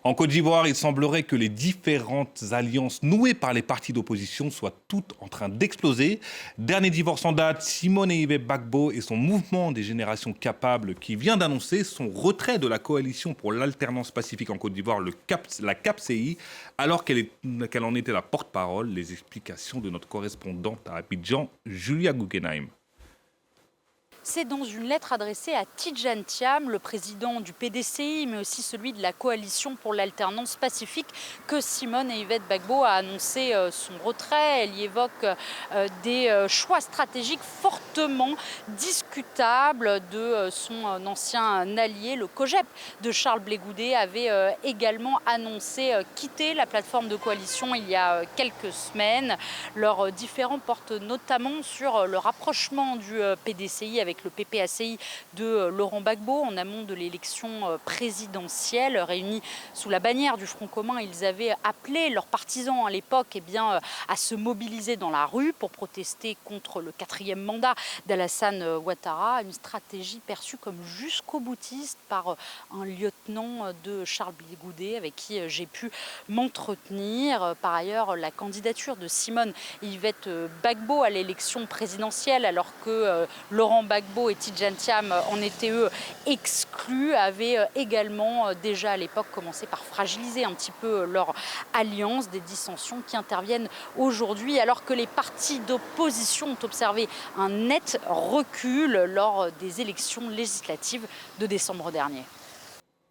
En Côte d'Ivoire, il semblerait que les différentes alliances nouées par les partis d'opposition soient toutes en train d'exploser. Dernier divorce en date, Simone et Yves Gbagbo et son mouvement des générations capables qui vient d'annoncer son retrait de la coalition pour l'alternance pacifique en Côte d'Ivoire, la CAPCI, alors qu'elle en était la porte-parole. Les explications de notre correspondante à Abidjan, Julia Guggenheim. C'est dans une lettre adressée à Tidjane Thiam, le président du PDCI, mais aussi celui de la Coalition pour l'alternance pacifique, que Simone et Yvette Gbagbo a annoncé son retrait. Elle y évoque des choix stratégiques fortement discutables de son ancien allié, le COJEP de Charles Blé Goudé, avait également annoncé quitter la plateforme de coalition il y a quelques semaines. Leurs différends portent notamment sur le rapprochement du PDCI avec le PPACI de Laurent Gbagbo en amont de l'élection présidentielle. Réunis sous la bannière du Front commun, ils avaient appelé leurs partisans à l'époque à se mobiliser dans la rue pour protester contre le 4e mandat d'Alassane Ouattara, une stratégie perçue comme jusqu'au boutiste par un lieutenant de Charles Blé Goudé avec qui j'ai pu m'entretenir. Par ailleurs, la candidature de Simone et Yvette Gbagbo à l'élection présidentielle, alors que Laurent Gbagbo et Tidjane Thiam en étaient eux exclus, avaient également déjà à l'époque commencé par fragiliser un petit peu leur alliance, des dissensions qui interviennent aujourd'hui alors que les partis d'opposition ont observé un net recul lors des élections législatives de décembre dernier.